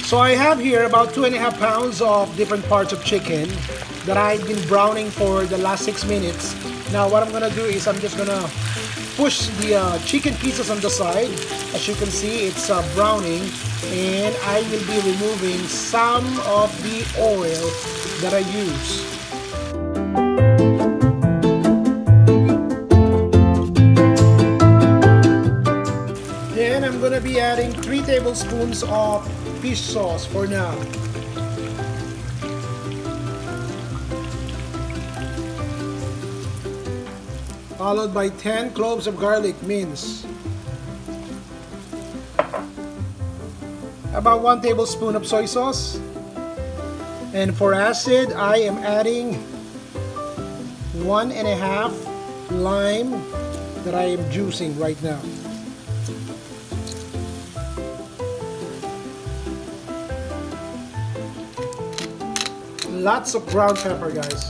So I have here about 2.5 pounds of different parts of chicken that I've been browning for the last 6 minutes. Now what I'm gonna do is I'm just gonna push the chicken pieces on the side. As you can see, it's browning, and I will be removing some of the oil that I use. Then I'm gonna be adding 3 tablespoons of fish sauce for now. Followed by 10 cloves of garlic minced. About 1 tablespoon of soy sauce. And for acid, I am adding 1.5 lime that I am juicing right now. Lots of ground pepper, guys.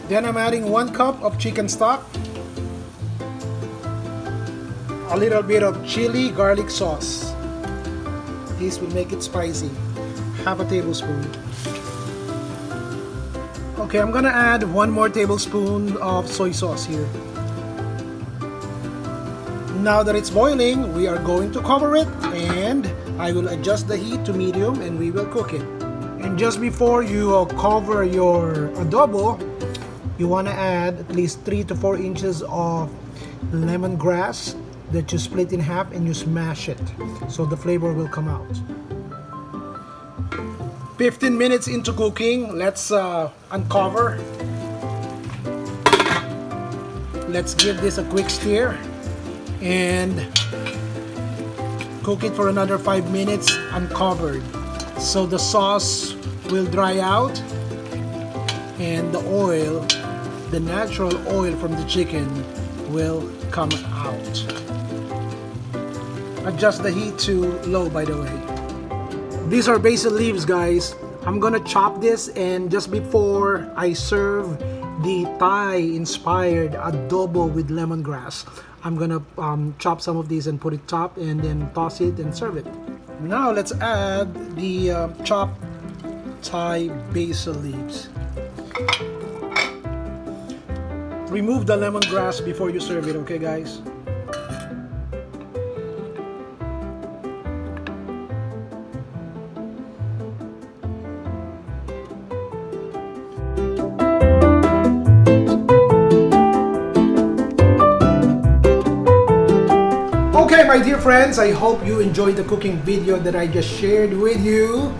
Then I'm adding 1 cup of chicken stock, a little bit of chili garlic sauce. This will make it spicy. Half a tablespoon. Okay, I'm gonna add 1 more tablespoon of soy sauce here. Now that it's boiling, we are going to cover it, and I will adjust the heat to medium and we will cook it. And just before you cover your adobo, you want to add at least 3 to 4 inches of lemongrass that you split in half and you smash it so the flavor will come out. 15 minutes into cooking, let's uncover. Let's give this a quick stir and cook it for another 5 minutes uncovered so the sauce will dry out and the oil, the natural oil from the chicken, will come out. Adjust the heat to low, by the way. These are basil leaves, guys. I'm gonna chop this, and just before I serve the Thai inspired adobo with lemongrass, I'm gonna chop some of these and put it top and then toss it and serve it. Now let's add the chopped Thai basil leaves. Remove the lemongrass before you serve it, okay, guys? Okay, my dear friends, I hope you enjoyed the cooking video that I just shared with you.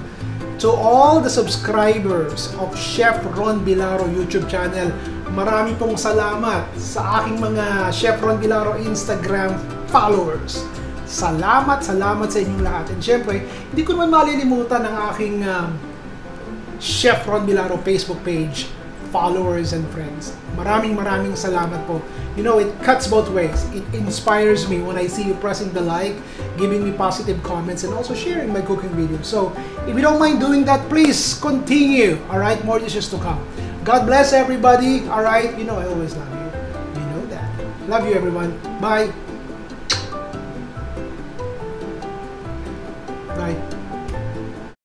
To all the subscribers of Chef Ron Bilaro YouTube channel, marami pong salamat sa aking mga Chef Ron Bilaro Instagram followers. Salamat sa inyong lahat. And syempre, hindi ko naman malilimutan ang aking Chef Ron Bilaro Facebook page, followers and friends. Maraming salamat po. You know, it cuts both ways. It inspires me when I see you pressing the like, giving me positive comments, and also sharing my cooking videos. So, if you don't mind doing that, please continue. Alright, more dishes to come. God bless everybody. Alright, you know I always love you. You know that. Love you, everyone. Bye.